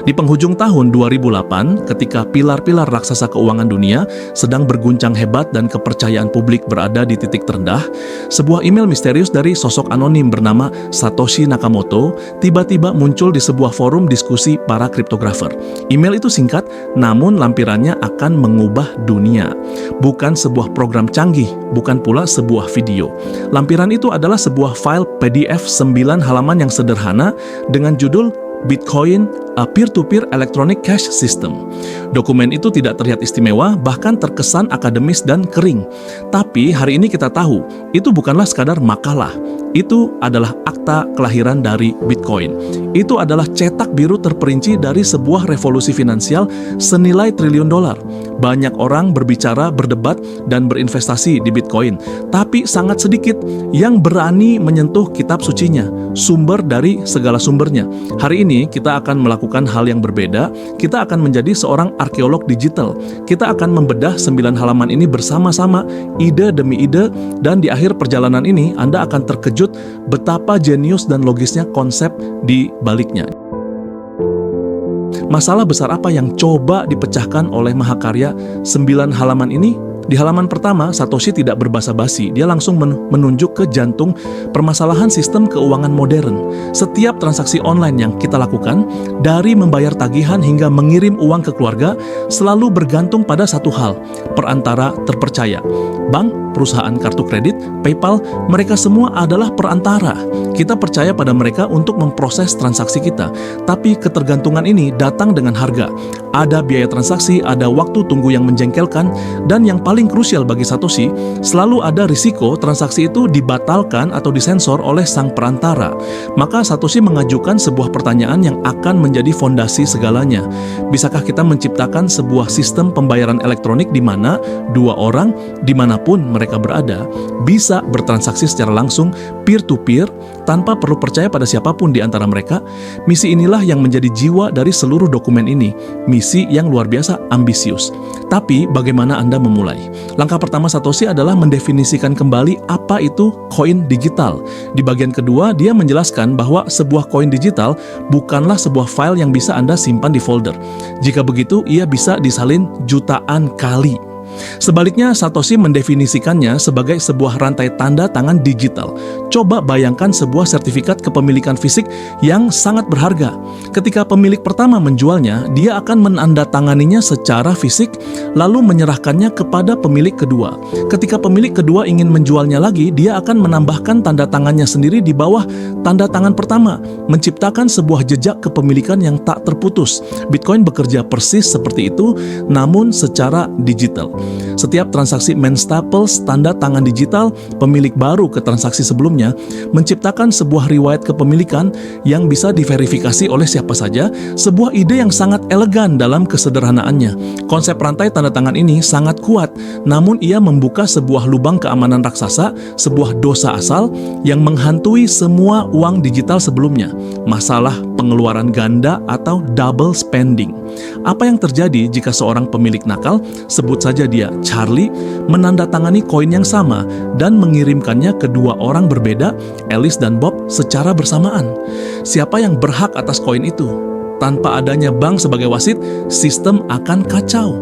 Di penghujung tahun 2008, ketika pilar-pilar raksasa keuangan dunia sedang berguncang hebat dan kepercayaan publik berada di titik terendah, sebuah email misterius dari sosok anonim bernama Satoshi Nakamoto tiba-tiba muncul di sebuah forum diskusi para kriptografer. Email itu singkat, namun lampirannya akan mengubah dunia. Bukan sebuah program canggih, bukan pula sebuah video. Lampiran itu adalah sebuah file PDF 9 halaman yang sederhana dengan judul Bitcoin, a peer-to-peer electronic cash system. Dokumen itu tidak terlihat istimewa, bahkan terkesan akademis dan kering. Tapi hari ini kita tahu, itu bukanlah sekadar makalah. Itu adalah akta kelahiran dari Bitcoin. Itu adalah cetak biru terperinci dari sebuah revolusi finansial senilai triliun dolar. Banyak orang berbicara, berdebat, dan berinvestasi di Bitcoin. Tapi sangat sedikit yang berani menyentuh kitab sucinya, sumber dari segala sumbernya. Hari ini kita akan melakukan hal yang berbeda. Kita akan menjadi seorang arkeolog digital. Kita akan membedah 9 halaman ini bersama-sama, ide demi ide, dan di akhir perjalanan ini Anda akan terkejut betapa jenius dan logisnya konsep di baliknya. Masalah besar apa yang coba dipecahkan oleh mahakarya 9 halaman ini? Di halaman pertama, Satoshi tidak berbasa-basi. Dia langsung menunjuk ke jantung permasalahan sistem keuangan modern. Setiap transaksi online yang kita lakukan, dari membayar tagihan hingga mengirim uang ke keluarga, selalu bergantung pada satu hal, perantara terpercaya. Bank, perusahaan kartu kredit, PayPal, mereka semua adalah perantara. Kita percaya pada mereka untuk memproses transaksi kita. Tapi ketergantungan ini datang dengan harga. Ada biaya transaksi, ada waktu tunggu yang menjengkelkan, dan yang paling krusial bagi Satoshi, selalu ada risiko transaksi itu dibatalkan atau disensor oleh sang perantara. Maka Satoshi mengajukan sebuah pertanyaan yang akan menjadi fondasi segalanya. Bisakah kita menciptakan sebuah sistem pembayaran elektronik di mana dua orang, dimanapun mereka berada, bisa bertransaksi secara langsung peer-to-peer tanpa perlu percaya pada siapapun di antara mereka? Misi inilah yang menjadi jiwa dari seluruh dokumen ini. Misi yang luar biasa ambisius. Tapi bagaimana Anda memulai? Langkah pertama Satoshi adalah mendefinisikan kembali apa itu koin digital. Di bagian kedua, dia menjelaskan bahwa sebuah koin digital bukanlah sebuah file yang bisa Anda simpan di folder. Jika begitu, ia bisa disalin jutaan kali. Sebaliknya, Satoshi mendefinisikannya sebagai sebuah rantai tanda tangan digital. Coba bayangkan sebuah sertifikat kepemilikan fisik yang sangat berharga. Ketika pemilik pertama menjualnya, dia akan menandatanganinya secara fisik, lalu menyerahkannya kepada pemilik kedua. Ketika pemilik kedua ingin menjualnya lagi, dia akan menambahkan tanda tangannya sendiri di bawah tanda tangan pertama, menciptakan sebuah jejak kepemilikan yang tak terputus. Bitcoin bekerja persis seperti itu, namun secara digital. Setiap transaksi menstaples tanda tangan digital pemilik baru ke transaksi sebelumnya, menciptakan sebuah riwayat kepemilikan yang bisa diverifikasi oleh siapa saja, sebuah ide yang sangat elegan dalam kesederhanaannya. Konsep rantai tanda tangan ini sangat kuat, namun ia membuka sebuah lubang keamanan raksasa, sebuah dosa asal yang menghantui semua uang digital sebelumnya. Masalah pengeluaran ganda atau double spending. Apa yang terjadi jika seorang pemilik nakal, sebut saja dia Charlie, menandatangani koin yang sama dan mengirimkannya ke dua orang berbeda, Alice dan Bob, secara bersamaan? Siapa yang berhak atas koin itu? Tanpa adanya bank sebagai wasit, sistem akan kacau.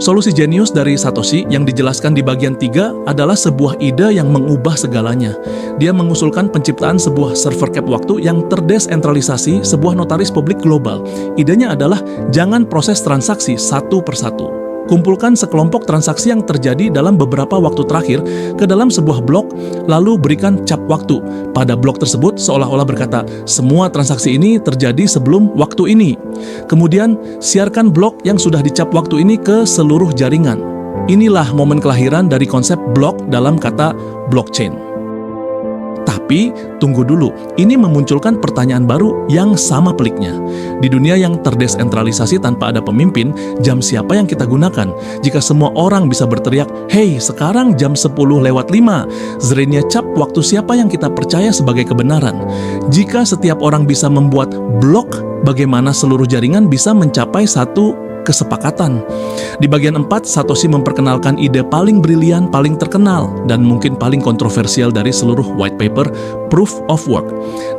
Solusi jenius dari Satoshi yang dijelaskan di bagian 3 adalah sebuah ide yang mengubah segalanya. Dia mengusulkan penciptaan sebuah server cap waktu yang terdesentralisasi, sebuah notaris publik global. Idenya adalah jangan proses transaksi satu persatu. Kumpulkan sekelompok transaksi yang terjadi dalam beberapa waktu terakhir ke dalam sebuah blok, lalu berikan cap waktu. Pada blok tersebut seolah-olah berkata, semua transaksi ini terjadi sebelum waktu ini. Kemudian, siarkan blok yang sudah dicap waktu ini ke seluruh jaringan. Inilah momen kelahiran dari konsep blok dalam kata blockchain. Tapi, tunggu dulu, ini memunculkan pertanyaan baru yang sama peliknya. Di dunia yang terdesentralisasi tanpa ada pemimpin, jam siapa yang kita gunakan? Jika semua orang bisa berteriak, "Hey, sekarang jam 10:05, Zrenia cap waktu siapa yang kita percaya sebagai kebenaran?" Jika setiap orang bisa membuat blok, bagaimana seluruh jaringan bisa mencapai satu kesepakatan. Di bagian 4, Satoshi memperkenalkan ide paling brilian, paling terkenal, dan mungkin paling kontroversial dari seluruh white paper, Proof of Work.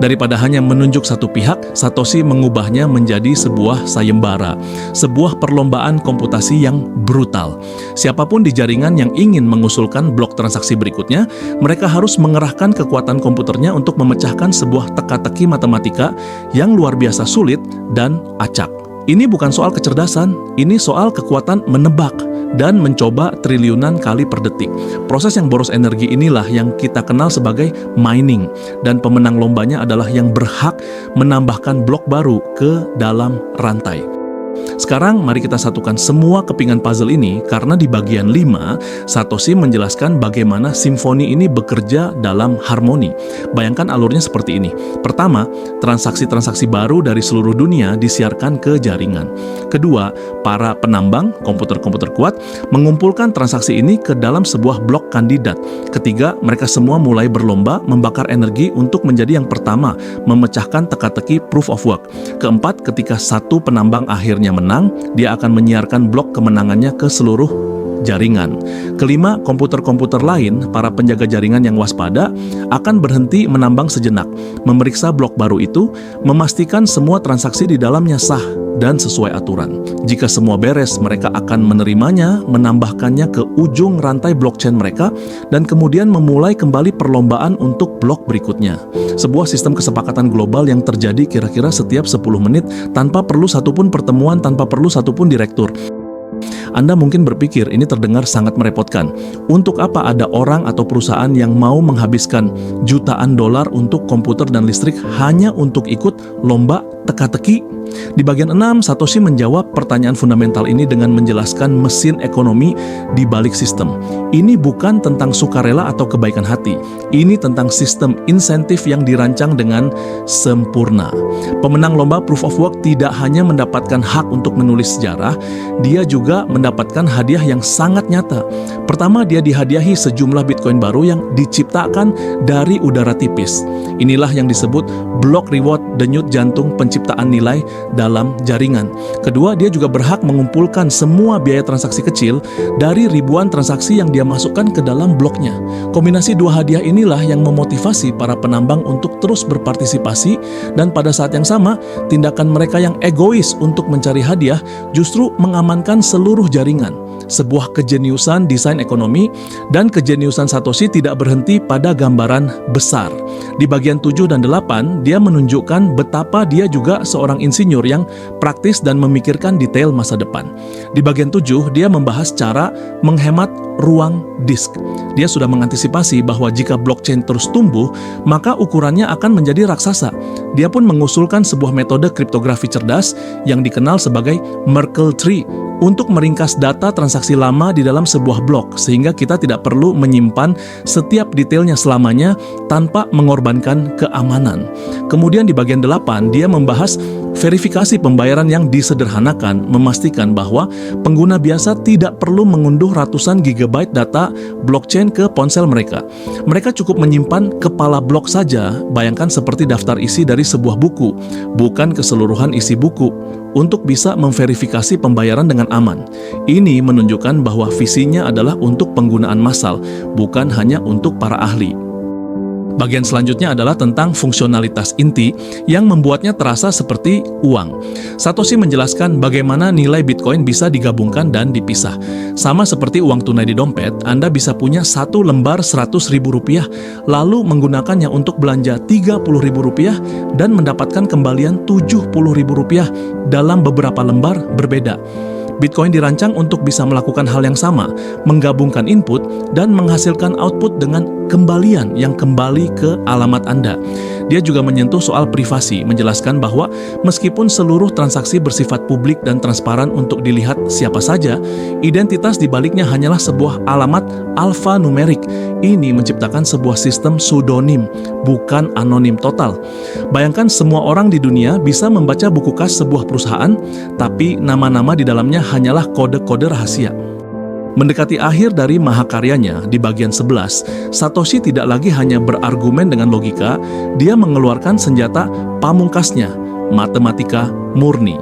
Daripada hanya menunjuk satu pihak, Satoshi mengubahnya menjadi sebuah sayembara, sebuah perlombaan komputasi yang brutal. Siapapun di jaringan yang ingin mengusulkan blok transaksi berikutnya, mereka harus mengerahkan kekuatan komputernya untuk memecahkan sebuah teka-teki matematika yang luar biasa sulit dan acak. Ini bukan soal kecerdasan, ini soal kekuatan menebak dan mencoba triliunan kali per detik. Proses yang boros energi inilah yang kita kenal sebagai mining, dan pemenang lombanya adalah yang berhak menambahkan blok baru ke dalam rantai. Sekarang mari kita satukan semua kepingan puzzle ini, karena di bagian 5, Satoshi menjelaskan bagaimana simfoni ini bekerja dalam harmoni. Bayangkan alurnya seperti ini. Pertama, transaksi-transaksi baru dari seluruh dunia disiarkan ke jaringan. Kedua, para penambang, komputer-komputer kuat, mengumpulkan transaksi ini ke dalam sebuah blok kandidat. Ketiga, mereka semua mulai berlomba membakar energi untuk menjadi yang pertama memecahkan teka-teki proof of work. Keempat, ketika satu penambang akhirnya menang, dia akan menyiarkan blok kemenangannya ke seluruh jaringan. Kelima, komputer-komputer lain, para penjaga jaringan yang waspada, akan berhenti menambang sejenak, memeriksa blok baru itu, memastikan semua transaksi di dalamnya sah dan sesuai aturan. Jika semua beres, mereka akan menerimanya, menambahkannya ke ujung rantai blockchain mereka, dan kemudian memulai kembali perlombaan untuk blok berikutnya. Sebuah sistem kesepakatan global yang terjadi kira-kira setiap 10 menit tanpa perlu satupun pertemuan, tanpa perlu satupun direktur. Anda mungkin berpikir ini terdengar sangat merepotkan. Untuk apa ada orang atau perusahaan yang mau menghabiskan jutaan dolar untuk komputer dan listrik hanya untuk ikut lomba teka-teki? Di bagian 6, Satoshi menjawab pertanyaan fundamental ini dengan menjelaskan mesin ekonomi di balik sistem. Ini bukan tentang sukarela atau kebaikan hati. Ini tentang sistem insentif yang dirancang dengan sempurna. Pemenang lomba Proof of Work tidak hanya mendapatkan hak untuk menulis sejarah, dia juga mendapatkan hadiah yang sangat nyata. Pertama, dia dihadiahi sejumlah Bitcoin baru yang diciptakan dari udara tipis. Inilah yang disebut block reward, denyut jantung penciptaan nilai dalam jaringan. Kedua, dia juga berhak mengumpulkan semua biaya transaksi kecil dari ribuan transaksi yang dia masukkan ke dalam bloknya. Kombinasi dua hadiah inilah yang memotivasi para penambang untuk terus berpartisipasi, dan pada saat yang sama, tindakan mereka yang egois untuk mencari hadiah justru mengamankan seluruh jaringan. Sebuah kejeniusan desain ekonomi, dan kejeniusan Satoshi tidak berhenti pada gambaran besar. Di bagian 7 dan 8, dia menunjukkan betapa dia juga seorang insinyur yang praktis dan memikirkan detail masa depan. Di bagian 7, dia membahas cara menghemat ruang disk. Dia sudah mengantisipasi bahwa jika blockchain terus tumbuh, maka ukurannya akan menjadi raksasa. Dia pun mengusulkan sebuah metode kriptografi cerdas yang dikenal sebagai Merkle Tree untuk meringkas data transaksi lama di dalam sebuah blok, sehingga kita tidak perlu menyimpan setiap detailnya selamanya tanpa mengorbankan keamanan. Kemudian di bagian 8, dia membahas verifikasi pembayaran yang disederhanakan, memastikan bahwa pengguna biasa tidak perlu mengunduh ratusan gigabyte data blockchain ke ponsel mereka. Mereka cukup menyimpan kepala blok saja, bayangkan seperti daftar isi dari sebuah buku, bukan keseluruhan isi buku, untuk bisa memverifikasi pembayaran dengan aman. Ini menunjukkan bahwa visinya adalah untuk penggunaan massal, bukan hanya untuk para ahli. Bagian selanjutnya adalah tentang fungsionalitas inti yang membuatnya terasa seperti uang. Satoshi menjelaskan bagaimana nilai Bitcoin bisa digabungkan dan dipisah. Sama seperti uang tunai di dompet, Anda bisa punya satu lembar Rp100.000, lalu menggunakannya untuk belanja Rp30.000 dan mendapatkan kembalian Rp70.000 dalam beberapa lembar berbeda. Bitcoin dirancang untuk bisa melakukan hal yang sama, menggabungkan input dan menghasilkan output dengan kembalian yang kembali ke alamat Anda. Dia juga menyentuh soal privasi, menjelaskan bahwa meskipun seluruh transaksi bersifat publik dan transparan untuk dilihat siapa saja, identitas di baliknya hanyalah sebuah alamat alfanumerik. Ini menciptakan sebuah sistem pseudonym, bukan anonim total. Bayangkan semua orang di dunia bisa membaca buku kas sebuah perusahaan, tapi nama-nama di dalamnya hanyalah kode-kode rahasia. Mendekati akhir dari mahakaryanya di bagian 11, Satoshi tidak lagi hanya berargumen dengan logika, dia mengeluarkan senjata pamungkasnya, matematika murni.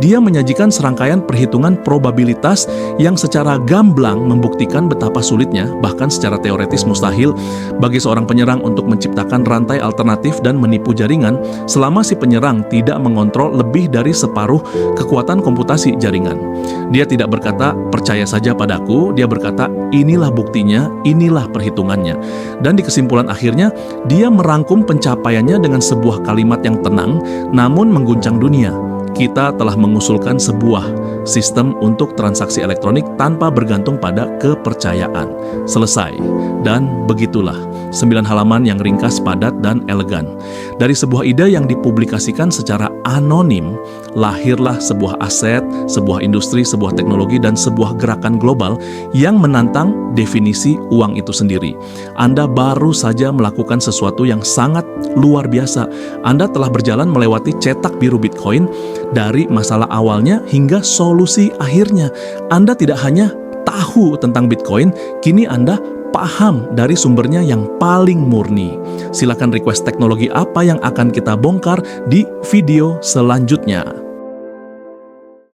Dia menyajikan serangkaian perhitungan probabilitas yang secara gamblang membuktikan betapa sulitnya, bahkan secara teoretis mustahil, bagi seorang penyerang untuk menciptakan rantai alternatif dan menipu jaringan selama si penyerang tidak mengontrol lebih dari separuh kekuatan komputasi jaringan. Dia tidak berkata, "Percaya saja padaku," dia berkata, "Inilah buktinya, inilah perhitungannya." Dan di kesimpulan akhirnya, dia merangkum pencapaiannya dengan sebuah kalimat yang tenang, namun mengguncang dunia. Kita telah mengusulkan sebuah sistem untuk transaksi elektronik tanpa bergantung pada kepercayaan. Selesai. Dan begitulah, 9 halaman yang ringkas, padat, dan elegan. Dari sebuah ide yang dipublikasikan secara anonim, lahirlah sebuah aset, sebuah industri, sebuah teknologi, dan sebuah gerakan global yang menantang definisi uang itu sendiri. Anda baru saja melakukan sesuatu yang sangat luar biasa. Anda telah berjalan melewati cetak biru Bitcoin dari masalah awalnya hingga solusi akhirnya. Anda tidak hanya tahu tentang Bitcoin, kini Anda paham dari sumbernya yang paling murni. Silakan request teknologi apa yang akan kita bongkar di video selanjutnya.